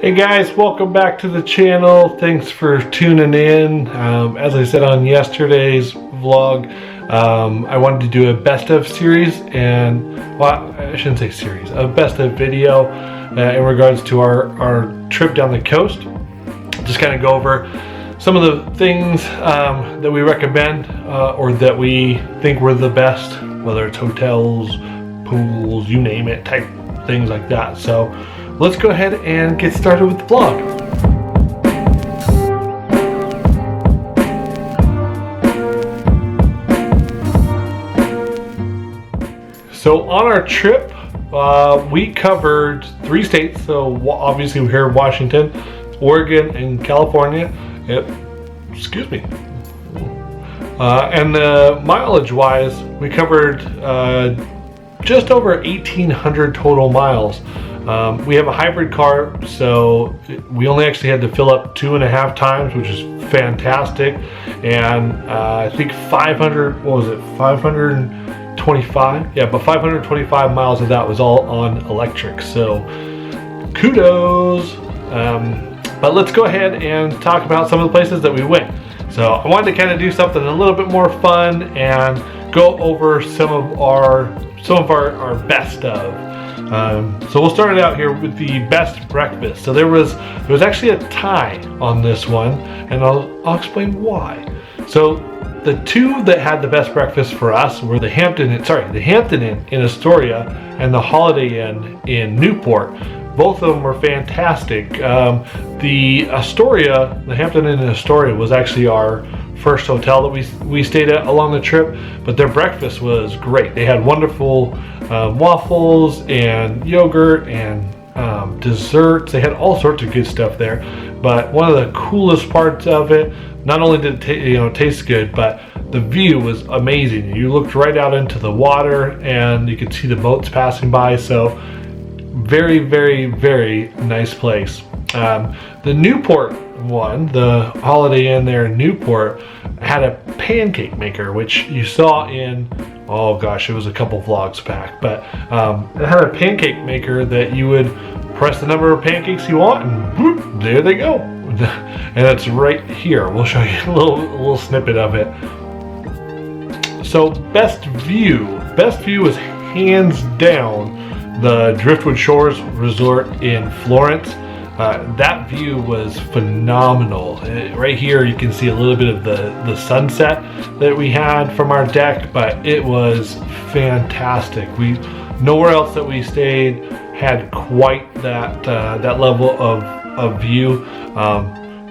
Hey guys, welcome back to the channel. Thanks for tuning in. As I said on yesterday's vlog, I wanted to do a best of series, and well, I shouldn't say series, a best of video in regards to our trip down the coast. Just kind of go over some of the things that we recommend or that we think were the best, whether it's hotels, pools, you name it, type things like that. So let's go ahead and get started with the vlog. So on our trip, we covered 3 states. So obviously we're here in Washington, Oregon, and California. Excuse me. And mileage-wise, we covered just over 1,800 total miles. We have a hybrid car, so we only actually had to fill up 2.5 times, which is fantastic. And I think 525? Yeah, but 525 miles of that was all on electric, so kudos. But let's go ahead and talk about some of the places that we went. So I wanted to kind of do something a little bit more fun and go over some of our best of. So we'll start it out here with the best breakfast. So there was actually a tie on this one, and I'll explain why. So the two that had the best breakfast for us were the Hampton Inn in Astoria and the Holiday Inn in Newport. Both of them were fantastic. The Hampton Inn in Astoria was actually our first hotel that we stayed at along the trip, but their breakfast was great. They had wonderful waffles and yogurt and desserts. They had all sorts of good stuff there. But one of the coolest parts of it, not only did it taste good, but the view was amazing. You looked right out into the water and you could see the boats passing by. So very, very, very nice place. The Newport one, the Holiday Inn there in Newport, had a pancake maker, which you saw in, oh gosh, it was a couple vlogs back, but it had a pancake maker that you would press the number of pancakes you want and whoop, there they go. And it's right here. We'll show you a little snippet of it. So best view is hands down the Driftwood Shores Resort in Florence. That view was phenomenal. Right here you can see a little bit of the sunset that we had from our deck, but it was fantastic. Nowhere else that we stayed had quite that level of view.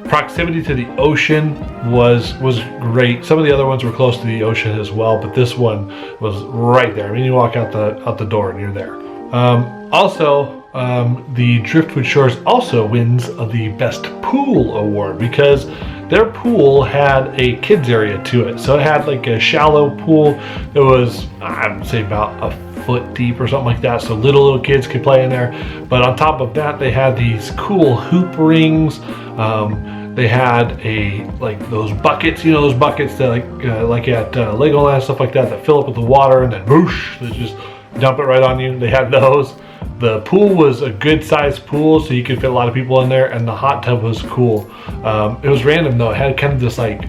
Proximity to the ocean was great. Some of the other ones were close to the ocean as well, but this one was right there. I mean, you walk out the door and you're there. The Driftwood Shores also wins the Best Pool Award because their pool had a kids area to it. So it had like a shallow pool that was, I would say, about a foot deep or something like that. So little kids could play in there. But on top of that, they had these cool hoop rings. They had those buckets, those buckets that like at Legoland, stuff like that fill up with the water and then whoosh, they just dump it right on you. They had those. The pool was a good sized pool, so you could fit a lot of people in there, and the hot tub was cool. It was random though. It had kind of this like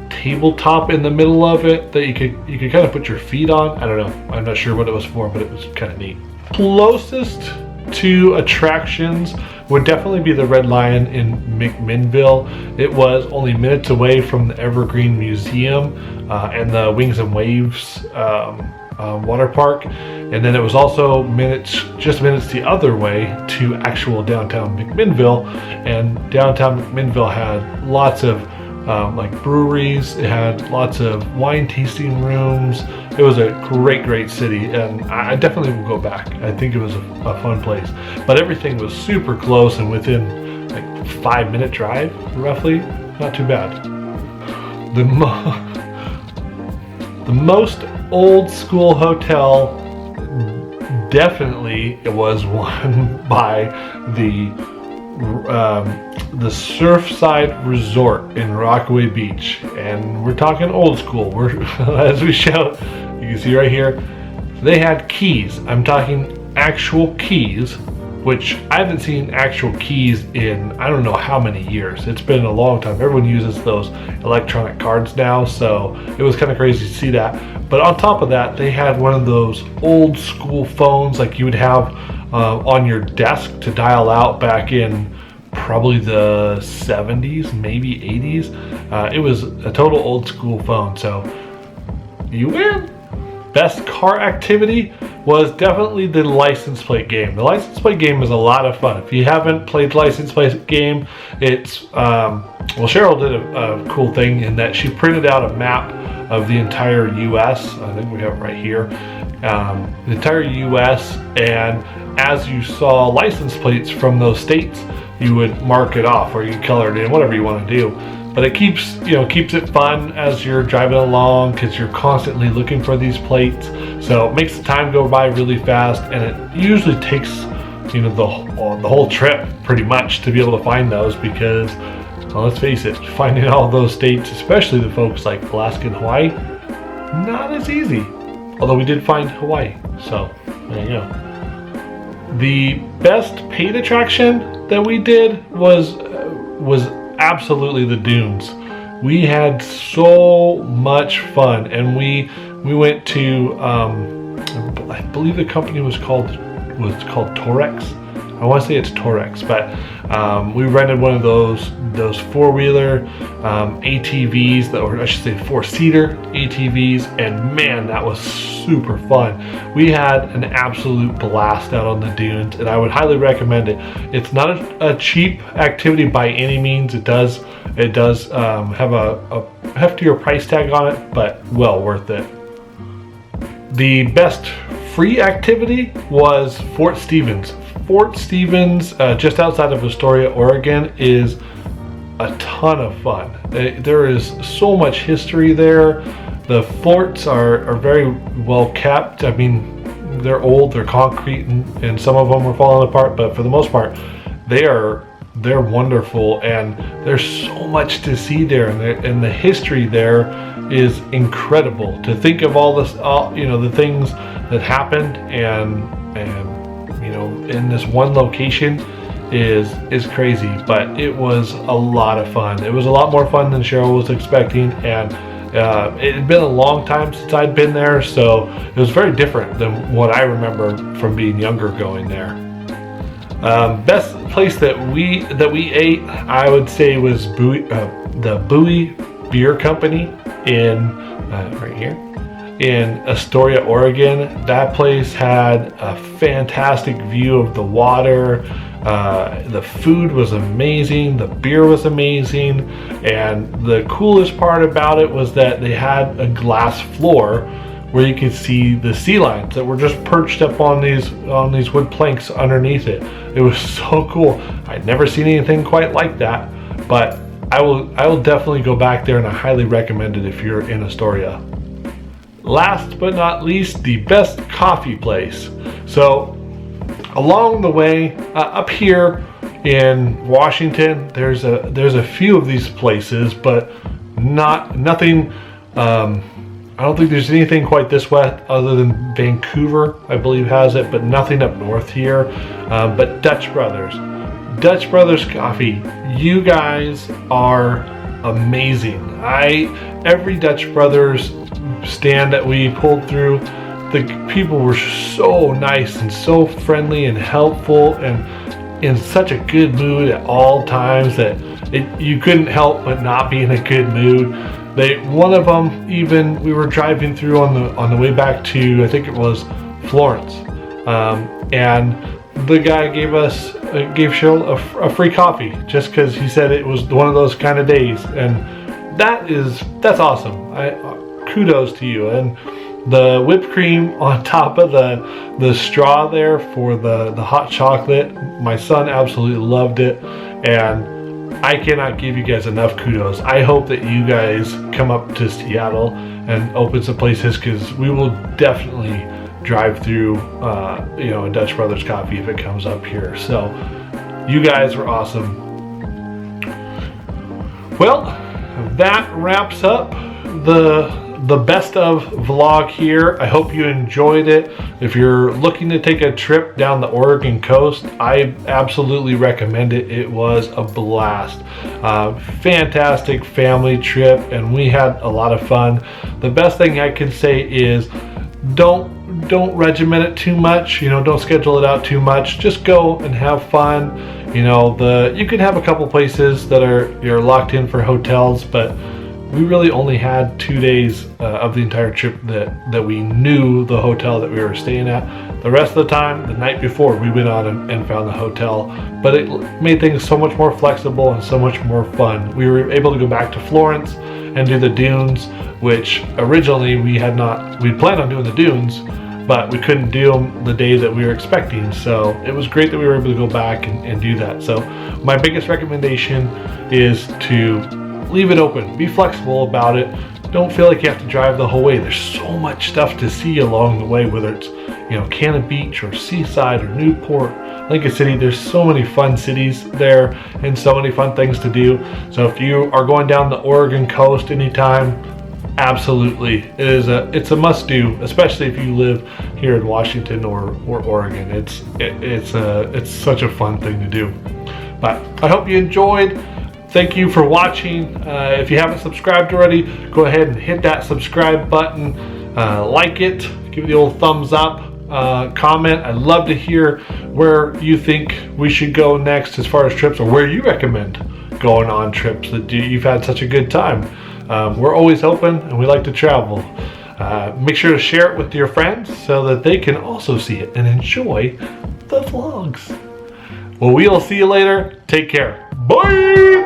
tabletop in the middle of it that you could kind of put your feet on. I don't know. I'm not sure what it was for, but it was kind of neat. Closest to attractions would definitely be the Red Lion in McMinnville. It was only minutes away from the Evergreen Museum and the Wings and Waves water park, and then it was also just minutes the other way to actual downtown McMinnville. And downtown McMinnville had lots of breweries. It had lots of wine tasting rooms. It was a great city, and I definitely will go back. I think it was a fun place, but everything was super close and within like 5-minute drive roughly. Not too bad. The most old school hotel, definitely it was one by the Surfside Resort in Rockaway Beach, and we're talking old school. As we show, you can see right here, they had keys. I'm talking actual keys which I haven't seen actual keys in I don't know how many years. It's been a long time. Everyone uses those electronic cards now, so it was kind of crazy to see that. But on top of that, they had one of those old school phones like you would have on your desk to dial out back in probably the 70s, maybe 80s. It was a total old school phone, so you win. Best car activity was definitely the license plate game. The license plate game is a lot of fun. If you haven't played the license plate game, it's, well, Cheryl did a cool thing in that she printed out a map of the entire US. I think we have it right here. The entire US, and as you saw license plates from those states, you would mark it off or you color it in, whatever you want to do. But it keeps it fun as you're driving along because you're constantly looking for these plates. So it makes the time go by really fast, and it usually takes the whole trip pretty much to be able to find those because, well, let's face it, finding all those states, especially the folks like Alaska and Hawaii, not as easy. Although we did find Hawaii, so there you go. The best paid attraction that we did was absolutely the dunes. We had so much fun, and we went to I believe the company was called Torex. I want to say it's Torex, but we rented one of those four-wheeler ATVs, or I should say four-seater ATVs, and man, that was super fun. We had an absolute blast out on the dunes, and I would highly recommend it. It's not a cheap activity by any means. It does have a heftier price tag on it, but well worth it. The best free activity was Fort Stevens. Fort Stevens, just outside of Astoria, Oregon, is a ton of fun. There is so much history there. The forts are very well kept. I mean, they're old, they're concrete, and some of them are falling apart, but for the most part, they're wonderful, and there's so much to see there, and the history there is incredible. To think of all this, the things that happened and in this one location is crazy, but it was a lot of fun. It was a lot more fun than Cheryl was expecting, and it had been a long time since I'd been there, so it was very different than what I remember from being younger going there. Best place that we ate, I would say, was the Bowie Beer Company in right here in Astoria, Oregon. That place had a fantastic view of the water. The food was amazing, the beer was amazing, and the coolest part about it was that they had a glass floor where you could see the sea lions that were just perched up on these wood planks underneath it. It was so cool. I'd never seen anything quite like that, but I will definitely go back there, and I highly recommend it if you're in Astoria. Last but not least, the best coffee place. So along the way up here in Washington, there's a few of these places, but nothing. I don't think there's anything quite this west other than Vancouver, I believe, has it, but nothing up north here. But Dutch Brothers Coffee, you guys are amazing. Every Dutch Brothers stand that we pulled through, the people were so nice and so friendly and helpful and in such a good mood at all times that you couldn't help but not be in a good mood. One of them, even, we were driving through on the way back to, I think it was Florence, and the guy gave Cheryl a free coffee just because he said it was one of those kind of days, and that's awesome. Kudos to you. And the whipped cream on top of the straw there for the hot chocolate, my son absolutely loved it, and I cannot give you guys enough kudos. I hope that you guys come up to Seattle and open some places, because we will definitely drive through a Dutch Brothers Coffee if it comes up here. So you guys were awesome. Well, that wraps up the the best of vlog here. I hope you enjoyed it. If you're looking to take a trip down the Oregon coast, I absolutely recommend it. It was a blast. Fantastic family trip, and we had a lot of fun. The best thing I can say is don't regiment it too much. You know, don't schedule it out too much. Just go and have fun. You know, you can have a couple places that you're locked in for hotels, but we really only had 2 days of the entire trip that we knew the hotel that we were staying at. The rest of the time, the night before, we went out and found the hotel. But it made things so much more flexible and so much more fun. We were able to go back to Florence and do the dunes, which originally we'd planned on doing the dunes, but we couldn't do them the day that we were expecting. So it was great that we were able to go back and do that. So my biggest recommendation is to leave it open. Be flexible about it. Don't feel like you have to drive the whole way. There's so much stuff to see along the way, whether it's, you know, Canna Beach or Seaside or Newport, Lincoln City. There's so many fun cities there and so many fun things to do. So if you are going down the Oregon coast anytime, absolutely, it's a must do, especially if you live here in Washington or Oregon. It's such a fun thing to do. But I hope you enjoyed. Thank you for watching. If you haven't subscribed already, go ahead and hit that subscribe button. Like it, give it the old thumbs up, comment. I'd love to hear where you think we should go next as far as trips, or where you recommend going on trips that you've had such a good time. We're always open and we like to travel. Make sure to share it with your friends so that they can also see it and enjoy the vlogs. Well, we'll see you later. Take care. Bye!